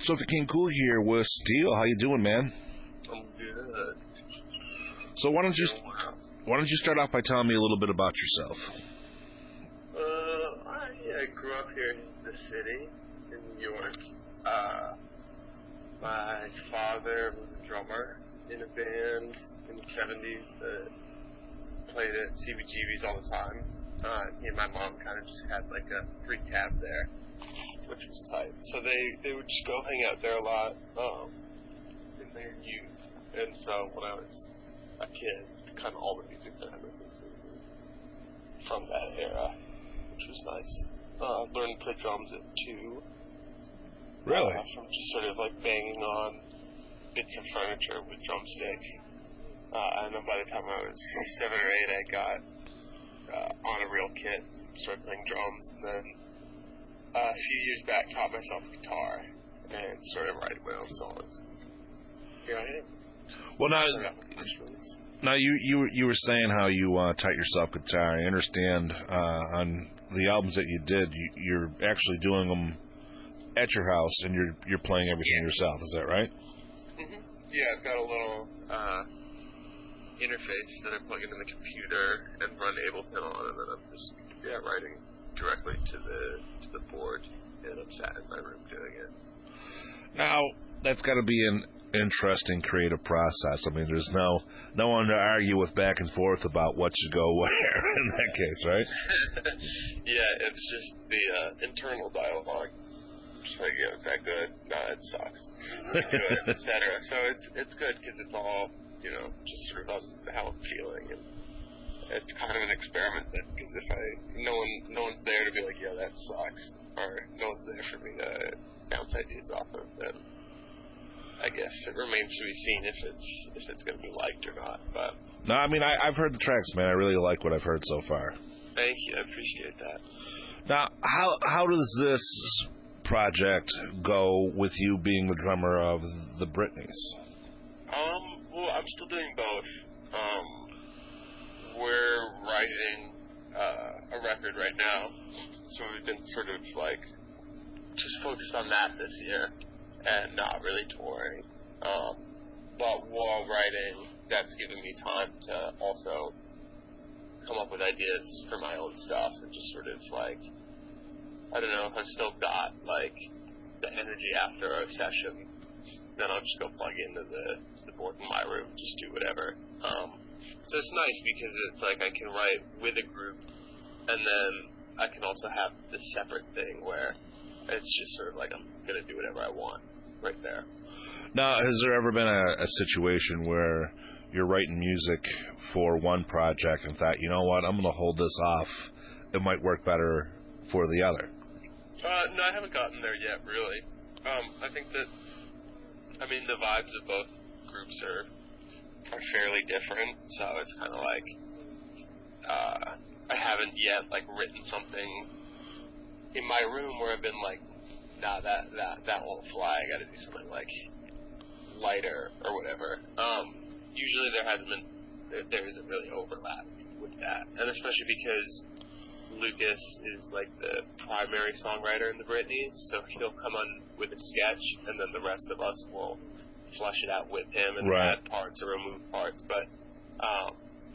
Sophie King Cool here with Steele. How you doing, man? I'm good. So why don't you start off by telling me a little bit about yourself? I grew up here in the city, in New York. My father was a drummer in a band in the 70s that played at CBGB's all the time. He and my mom kind of just had like a free tab there, which was tight. So they would just go hang out there a lot in their youth. And so when I was a kid, kind of all the music that I listened to was from that era, which was nice. Learned to play drums at 2. Really? From just sort of like banging on bits of furniture with drumsticks. And then by the time I was 7 or 8, I got on a real kit, started playing drums, and then a few years back taught myself guitar and started writing my own songs. Here I am. Well, now you were saying how you taught yourself guitar. I understand on the albums that you did, you're actually doing them at your house, and you're playing everything yourself. Is that right? Mm-hmm. Yeah, I've got a little interface that I plug into the computer and run Ableton on, and then I'm just writing directly to the board, and I'm sat in my room doing it. Now that's got to be an interesting creative process. I mean, there's no one to argue with back and forth about what should go where in that case, right? Yeah, it's just the internal dialogue. Just like, is that good? No, it sucks. Good, etc. So it's good because it's all, just sort of on how I'm feeling, and it's kind of an experiment because if no one's there to be like, yeah, that sucks, or no one's there for me to bounce ideas off of, then I guess it remains to be seen if it's going to be liked or not. But no, I mean I've heard the tracks, man. I really like what I've heard so far. Thank you, I appreciate that. Now, how does this project go with you being the drummer of the Britneys? Well, I'm still doing both. We're writing a record right now, so we've been sort of like just focused on that this year and not really touring. But while writing, that's given me time to also come up with ideas for my own stuff and just sort of like, I don't know, if I've still got like the energy after a session, then I'll just go plug into the board in my room, just do whatever. So it's nice because it's like I can write with a group, and then I can also have this separate thing where it's just sort of like I'm going to do whatever I want right there. Now, has there ever been a situation where you're writing music for one project and thought, you know what, I'm going to hold this off, it might work better for the other? No, I haven't gotten there yet, really. I think that, the vibes of both groups are fairly different, so it's kind of like, I haven't yet, like, written something in my room where I've been like, nah, that won't fly, I gotta do something, like, lighter or whatever. Usually there isn't really overlap with that, and especially because Lucas is like the primary songwriter in the Britneys, so he'll come on with a sketch, and then the rest of us will flesh it out with him and add parts or remove parts. But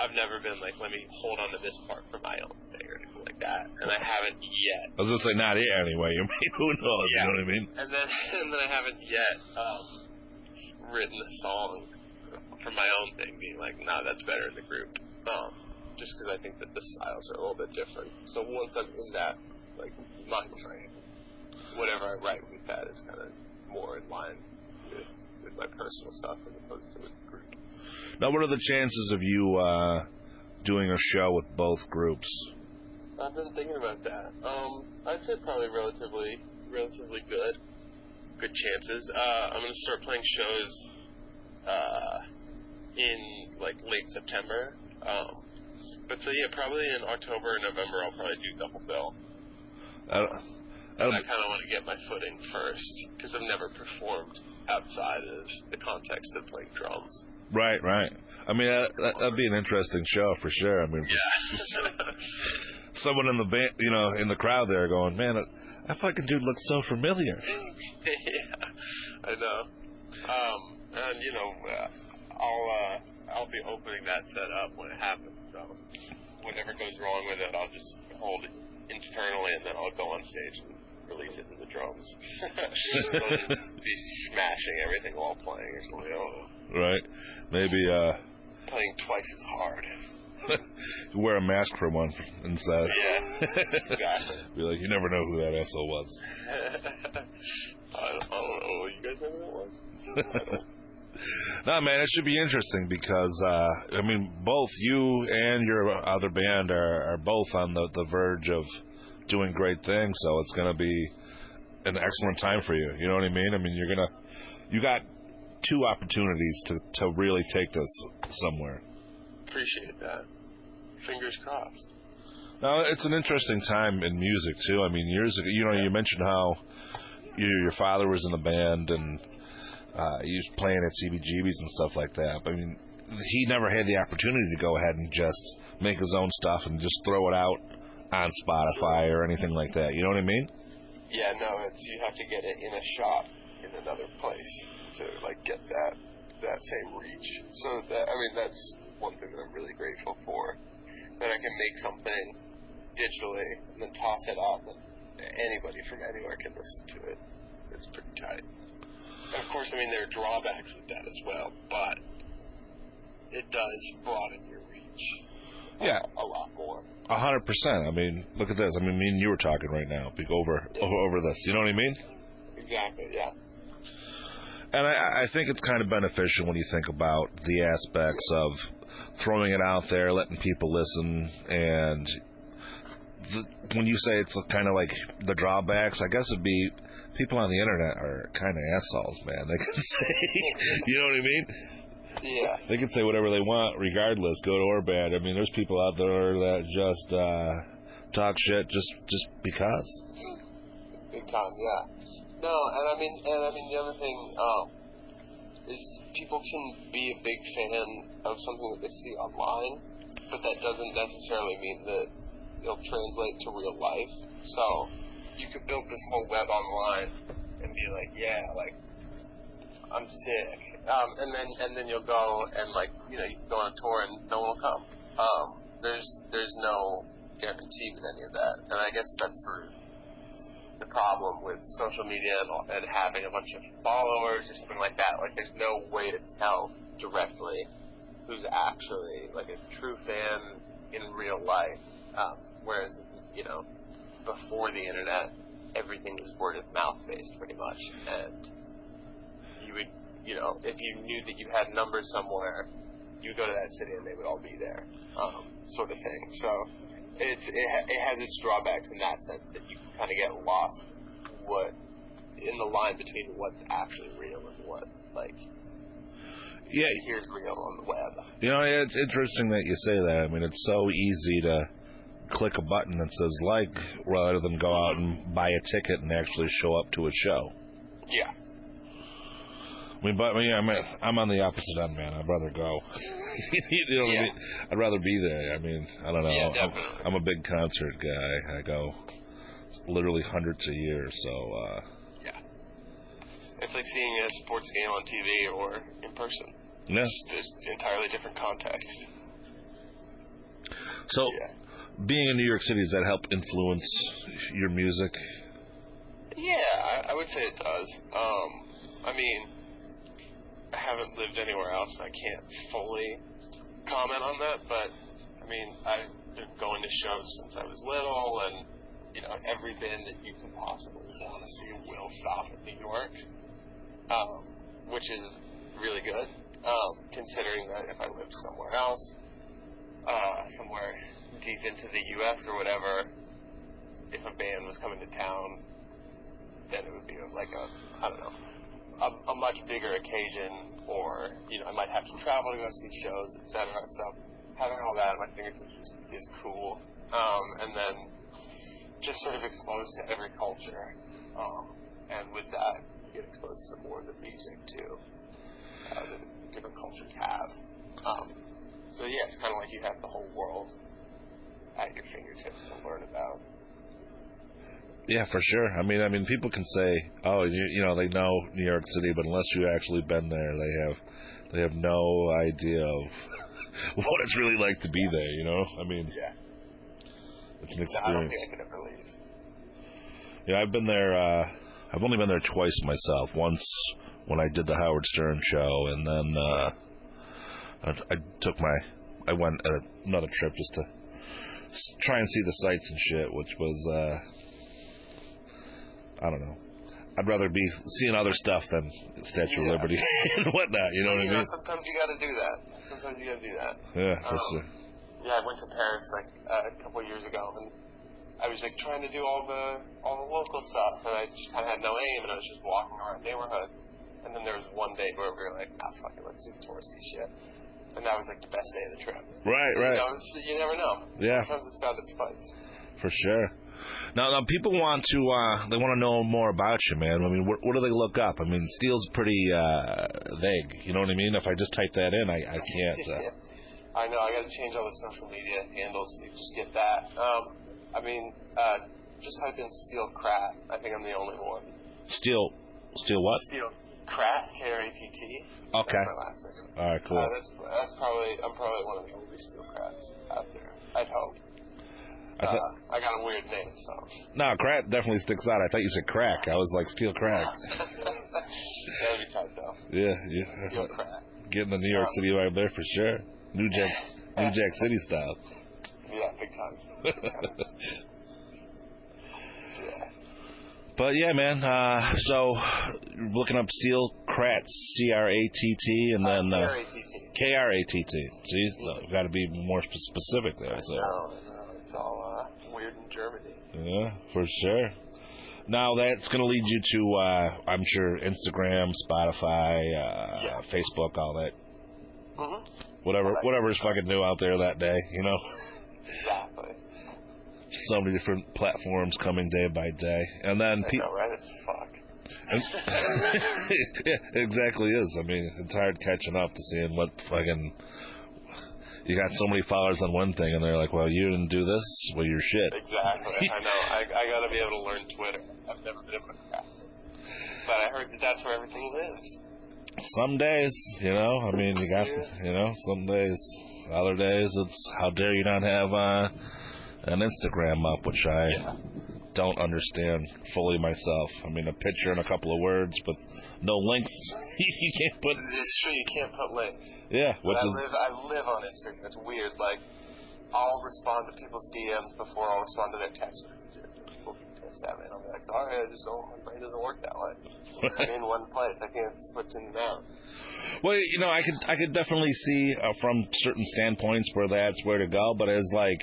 I've never been like, let me hold on to this part for my own thing or anything like that, and I haven't yet. I was gonna say not here anyway. I mean, who knows? Yeah. You know what I mean? And then I haven't yet written a song for my own thing, being like, nah, that's better in the group. Just because I think that the styles are a little bit different. So once I'm in that like mind frame, whatever I write with that is kind of more in line with my personal stuff as opposed to with the group. Now, what are the chances of you doing a show with both groups? I've been thinking about that. I'd say probably relatively good chances. I'm gonna start playing shows in like late September. But so yeah, probably in October or November I'll probably do double bill. I kind of want to get my footing first because I've never performed outside of the context of playing drums. Right. I mean, that'd be an interesting show for sure. I mean, yeah. Someone in the band, in the crowd there going, man, that fucking dude looks so familiar. Yeah. I know. And you know, I'll be opening that set up when it happens. So whatever goes wrong with it, I'll just hold it internally, and then I'll go on stage and release it to the drums. They'll just be smashing everything while playing or something. I don't know. Right. Maybe playing twice as hard. You wear a mask for one inside. Yeah, exactly. Be like, you never know who that asshole was. I don't know. You guys know who that was? No, man, it should be interesting because, I mean, both you and your other band are both on the verge of doing great things, so it's going to be an excellent time for you. You know what I mean? I mean, you got two opportunities to really take this somewhere. Appreciate that. Fingers crossed. Now, it's an interesting time in music, too. I mean, years ago, you know, you mentioned how your father was in the band and he was playing at CBGBs and stuff like that. But, I mean, he never had the opportunity to go ahead and just make his own stuff and just throw it out on Spotify or anything like that. You know what I mean? Yeah, no, you have to get it in a shop in another place to, like, get that same reach. So, that's one thing that I'm really grateful for. That I can make something digitally and then toss it up, and anybody from anywhere can listen to it. It's pretty tight. And of course, I mean, there are drawbacks with that as well, but it does broaden your reach a lot more. 100%. I mean, look at this. I mean, me and you were talking right now over this. You know what I mean? Exactly, yeah. And I think it's kind of beneficial when you think about the aspects of throwing it out there, letting people listen, and when you say it's kind of like the drawbacks, I guess it'd be people on the internet are kind of assholes, man. They can say, you know what I mean? Yeah. They can say whatever they want, regardless, good or bad. I mean, there's people out there that just talk shit just because. Big time, yeah. No, and I mean the other thing is people can be a big fan of something that they see online, but that doesn't necessarily mean that it'll translate to real life. So you could build this whole web online and be like, yeah, like I'm sick, and then you'll go and you can go on a tour and no one will come. There's no guarantee with any of that, and I guess that's sort of the problem with social media and having a bunch of followers or something like that. Like, there's no way to tell directly who's actually like a true fan in real life. Whereas, before the internet, everything was word of mouth based pretty much, and you would, if you knew that you had numbers somewhere, you would go to that city and they would all be there, sort of thing. So it has its drawbacks in that sense that you can kind of get lost in the line between what's actually real and what here's real on the web. It's interesting that you say that. I mean, it's so easy to click a button that says like rather than go out and buy a ticket and actually show up to a show. Yeah. I'm on the opposite end, man. I'd rather go. You know what I mean? I'd rather be there. I mean, I don't know. Yeah, definitely. I'm a big concert guy. I go literally hundreds a year, so... Yeah. It's like seeing a sports game on TV or in person. Yeah. There's entirely different context. So, being in New York City, does that help influence your music? Yeah, I would say it does. I mean, I haven't lived anywhere else. I can't fully comment on that, but I mean, I've been going to shows since I was little, and every band that you can possibly want to see will stop in New York, which is really good, considering that if I lived somewhere else, somewhere deep into the U.S. or whatever, if a band was coming to town, then it would be like a much bigger occasion, or I might have to travel to go see shows, etc. So having all that at my fingertips is cool, and then just sort of exposed to every culture, and with that you get exposed to more of the music too that different cultures have. So yeah, it's kind of like you have the whole world at your fingertips to learn about. Yeah, for sure. I mean, people can say, "Oh, you know, they know New York City," but unless you've actually been there, they have no idea of what it's really like to be there. You know, I mean, Yeah. it's an experience. I don't think I could ever leave. Yeah, I've been there. I've only been there twice myself. Once when I did the Howard Stern show, and then I went another trip just to try and see the sights and shit, which was I don't know. I'd rather be seeing other stuff than Statue of Liberty and whatnot. You know what I mean? Sometimes you got to do that. Yeah, for sure. Yeah, I went to Paris like a couple of years ago, and I was like trying to do all the local stuff, and I just kind of had no aim, and I was just walking around the neighborhood. And then there was one day where we were like, fuck it, let's do touristy shit. And that was like the best day of the trip. Right. You know, you never know. Yeah. Sometimes it's got its spice. For sure. Now people want to they want to know more about you, man. I mean, what do they look up? I mean, Steele's pretty vague. You know what I mean? If I just type that in, I can't. I know. I got to change all the social media handles to just get that. Just type in Steele Kratt. I think I'm the only one. Steele what? Steele Kratt, Kratt. Okay. That's my last name. All right, cool. I'm probably one of the only Steele Kratts out there. I'd hope. I got a weird name, so. No, Kratt definitely sticks out. I thought you said crack. I was like, Steele Kratt. That'd be tight, though. Yeah. Steele Kratt. Getting the New York City vibe there for sure. New Jack City style. Yeah, big time. Yeah. But yeah, man. So looking up Steele Kratt, C-R-A-T-T, and then K-R-A-T-T. See, got to be more specific there. So. No, it's all weird in Germany. Yeah, for sure. Now that's going to lead you to, I'm sure, Instagram, Spotify, Facebook, all that. Mm-hmm. Whatever's fucking new out there that day, you know. Exactly. So many different platforms coming day by day, and then people. Right? It's fucked. Yeah, it exactly is. I mean, it's hard catching up to seeing what fucking. You got so many followers on one thing, and they're like, "Well, you didn't do this. Well, you're shit." Exactly. I know. I got to be able to learn Twitter. I've never been able to crack it, but I heard that's where everything lives. Some days, you know. I mean, you got, you know, some days. Other days, it's how dare you not have an Instagram up, which I don't understand fully myself. I mean, a picture and a couple of words, but no links. You can't put. It's true. You can't put links. Yeah, I live on Instagram. It's weird. Like, I'll respond to people's DMs before I'll respond to their text messages. People be pissed at me. I'll be like, sorry, my brain doesn't work that way. I'm in one place. I can't switch in and out. Well, you know, I could definitely see from certain standpoints where that's where to go, but as like,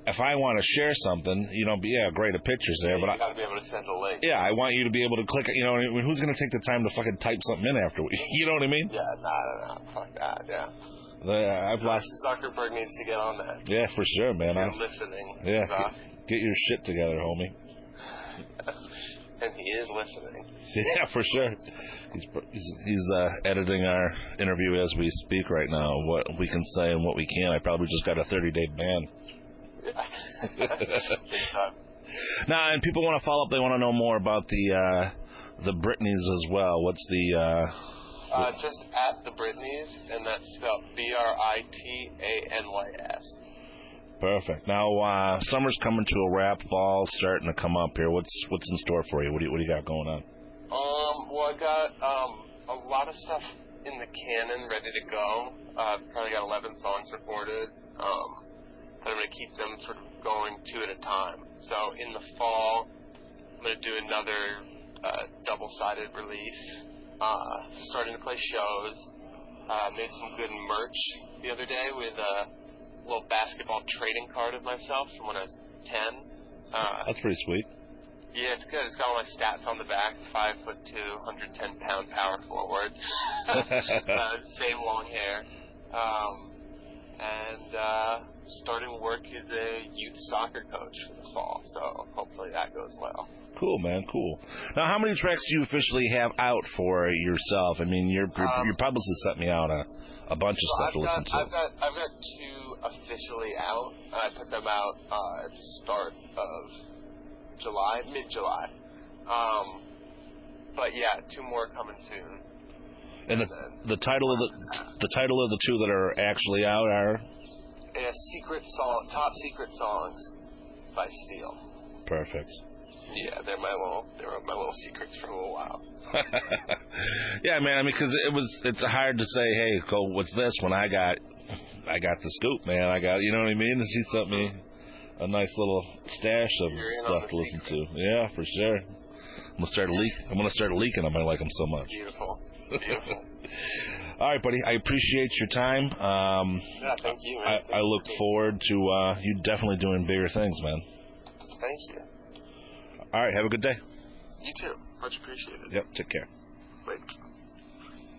if I want to share something, you know, great, a picture's there, but you gotta be able to send a link. Yeah, I want you to be able to click it. You know, who's going to take the time to fucking type something in after? You know what I mean? Yeah, no, fuck that. Yeah. I've lost. Zuckerberg needs to get on that. Yeah, for sure, man. You're listening. Yeah, get your shit together, homie. And he is listening. Yeah, for sure. He's editing our interview as we speak right now. What we can say and what we can't. I probably just got a 30-day ban. Yeah. Big time. Now, and people want to follow up. They want to know more about the Britneys as well. What's the? Just at the Britneys, and that's spelled Britanys. Perfect. Now, summer's coming to a wrap. Fall's starting to come up here. What's in store for you? What do you got going on? Well, I got a lot of stuff in the canon ready to go. Probably got 11 songs recorded. But I'm going to keep them sort of going two at a time. So in the fall, I'm going to do another double-sided release. Starting to play shows. Made some good merch the other day with a little basketball trading card of myself from when I was 10. That's pretty sweet. Yeah, it's good. It's got all my stats on the back. 5'2", 110-pound power forward. Same long hair. And starting work as a youth soccer coach for the fall, so hopefully that goes well. Cool, man, cool. Now, how many tracks do you officially have out for yourself? I mean, your publicist sent me out a bunch of stuff to listen to. I've got two officially out. I put them out at the start of July, mid-July. But yeah, 2 more coming soon. And the title of the 2 that are actually out are Top Secret Songs by Steele. perfect. Yeah, they're my little secrets for a little while. Yeah, man. I mean, because it's hard to say, hey, Cole, what's this? When I got the scoop, man. You know what I mean? She sent me a nice little stash of stuff to listen to. Yeah, for sure. I'm gonna start leaking them. I like them so much. Beautiful. All right, buddy. I appreciate your time. Yeah, thank you, man. I look forward to you definitely doing bigger things, man. Thank you. All right. Have a good day. You too. Much appreciated. Yep. Take care. Bye.